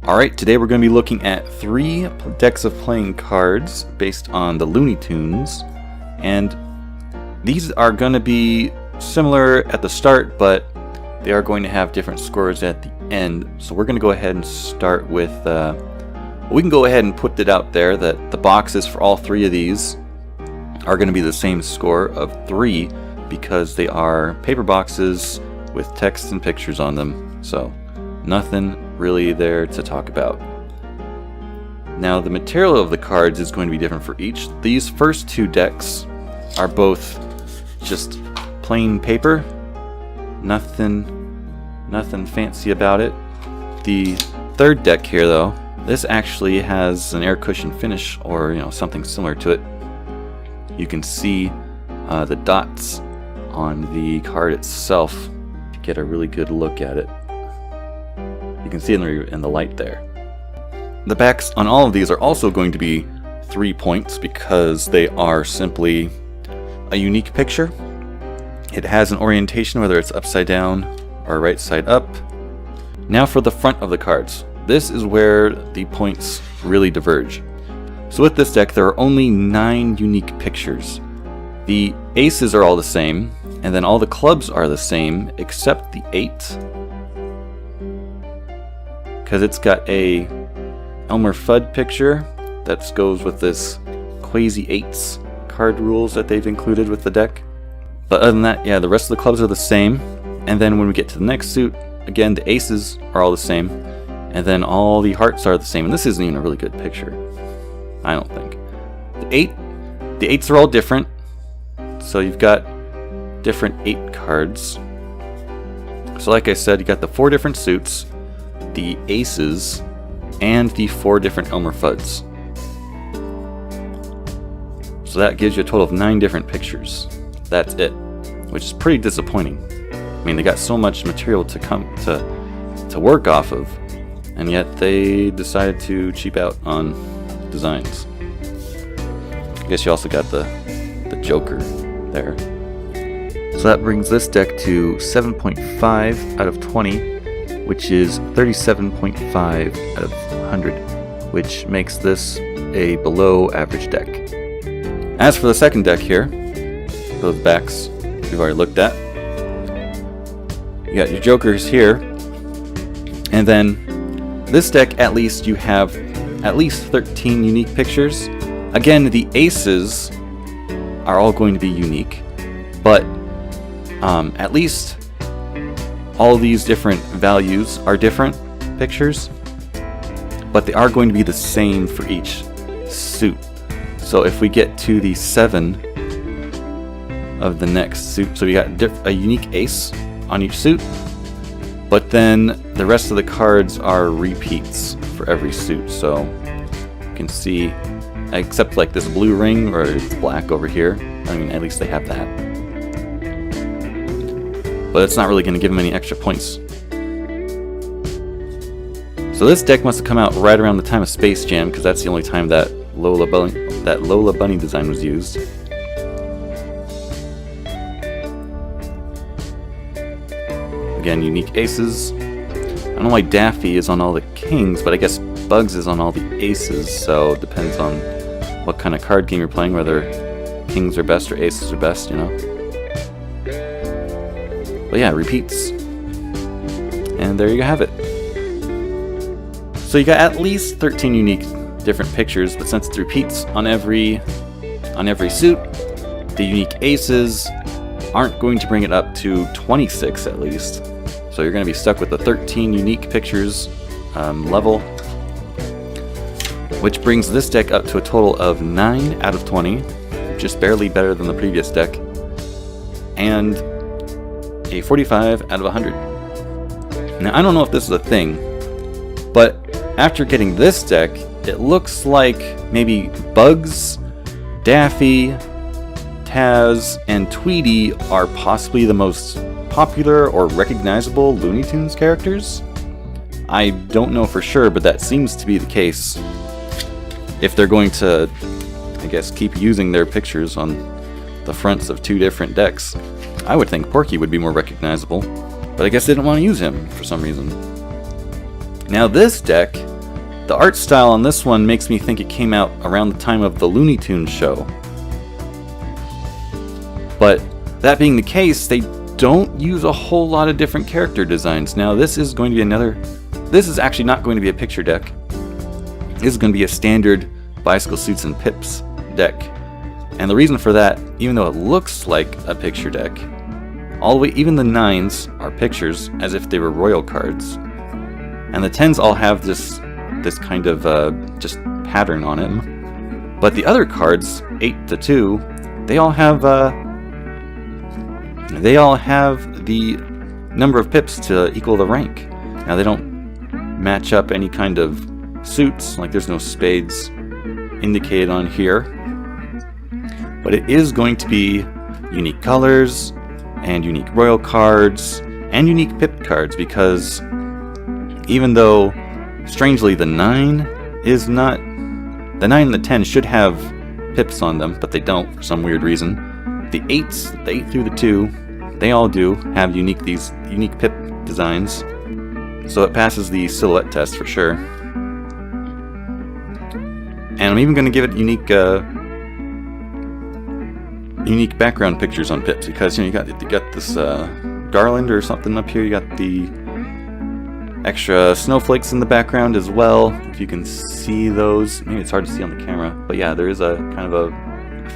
Alright, today we're going to be looking at 3 decks of playing cards based on the Looney Tunes, and these are going to be similar at the start, but they are going to have different scores at the end. So we're going to go ahead and start with, we can go ahead and put it out there that the boxes for all 3 of these are going to be the same score of 3 because they are paper boxes with text and pictures on them, so nothing really there to talk about. Now the material of the cards is going to be different for each. These first 2 decks are both just plain paper, nothing fancy about it. The third deck here though, this actually has an air cushion finish or something similar to it. You can see the dots on the card itself to get a really good look at it. You can see it in the light there. The backs on all of these are also going to be 3 points because they are simply a unique picture. It has an orientation, whether it's upside down or right side up. Now for the front of the cards. This is where the points really diverge. So with this deck, there are only 9 unique pictures. The aces are all the same, and then all the clubs are the same except the 8. Because it's got a Elmer Fudd picture that goes with this Quasi 8s card rules that they've included with the deck. But other than that, yeah, the rest of the clubs are the same. And then when we get to the next suit, again, the aces are all the same. And then all the hearts are the same. And this isn't even a really good picture, I don't think. The 8s are all different. So you've got different 8 cards. So like I said, you got the 4 different suits, the aces, and the 4 different Elmer Fudds. So that gives you a total of 9 different pictures. That's it, which is pretty disappointing. I mean, they got so much material to work off of, and yet they decided to cheap out on designs. I guess you also got the Joker there. So that brings this deck to 7.5 out of 20. Which is 37.5 out of 100, which makes this a below average deck. As for the second deck here, those backs we've already looked at. You got your jokers here, and then this deck, at least you have at least 13 unique pictures. Again, the aces are all going to be unique, but at least all these different values are different pictures, but they are going to be the same for each suit. So if we get to the 7 of the next suit, so we got a unique ace on each suit, but then the rest of the cards are repeats for every suit. So you can see, except like this blue ring or it's black over here, I mean, at least they have that. But it's not really going to give them any extra points. So this deck must have come out right around the time of Space Jam, because that's the only time that Lola Bunny design was used. Again, unique aces. I don't know why Daffy is on all the kings, but I guess Bugs is on all the aces, so it depends on what kind of card game you're playing, whether kings are best or aces are best, But yeah, repeats. And there you have it. So you got at least 13 unique different pictures, but since it repeats on every suit, the unique aces aren't going to bring it up to 26 at least. So you're going to be stuck with the 13 unique pictures level, which brings this deck up to a total of 9 out of 20, just barely better than the previous deck, and a 45 out of 100. Now I don't know if this is a thing, but after getting this deck, it looks like maybe Bugs, Daffy, Taz, and Tweety are possibly the most popular or recognizable Looney Tunes characters. I don't know for sure, but that seems to be the case. If they're going to, I guess, keep using their pictures on the fronts of 2 different decks, I would think Porky would be more recognizable, but I guess they didn't want to use him for some reason. Now this deck The art style on this one makes me think it came out around the time of the Looney Tunes show. But that being the case, they don't use a whole lot of different character designs. Now this is going to be this is actually not going to be a picture deck. This is going to be a standard Bicycle Suits and Pips deck. And the reason for that, even though it looks like a picture deck, all the way, even the 9s are pictures as if they were royal cards. And the 10s all have this kind of just pattern on it. But the other cards, 8 to 2, they all have the number of pips to equal the rank. Now they don't match up any kind of suits, like there's no spades indicated on here. But it is going to be unique colors and unique royal cards and unique pip cards, because even though strangely the 9 is not, the 9 and the 10 should have pips on them, but they don't for some weird reason. The 8s, the 8 through the 2, they all do have these unique pip designs, so it passes the silhouette test for sure. And I'm even going to give it unique background pictures on pips, because you got this garland or something up here. You got the extra snowflakes in the background as well, if you can see those. Maybe it's hard to see on the camera, but yeah, there is a kind of a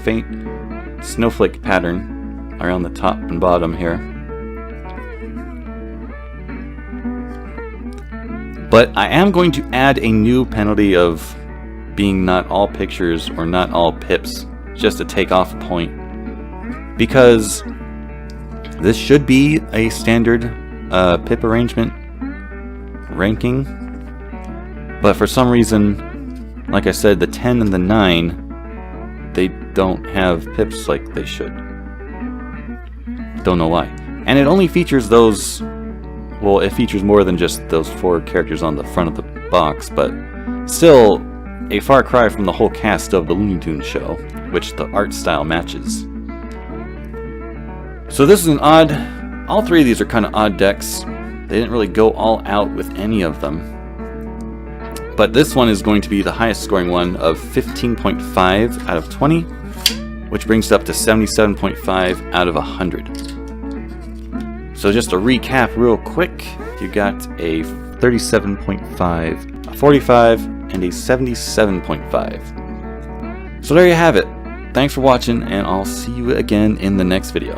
faint snowflake pattern around the top and bottom here. But I am going to add a new penalty of being not all pictures or not all pips, just to take off a point, because this should be a standard pip arrangement ranking, but for some reason, like I said, the 10 and the 9, they don't have pips like they should. Don't know why. And it only features those, well, it features more than just those 4 characters on the front of the box, but still a far cry from the whole cast of the Looney Tunes show, which the art style matches. So this is an odd, all 3 of these are kind of odd decks. They didn't really go all out with any of them. But this one is going to be the highest scoring one of 15.5 out of 20, which brings it up to 77.5 out of 100. So just to recap real quick, you got a 37.5, a 45, and a 77.5. So there you have it. Thanks for watching, and I'll see you again in the next video.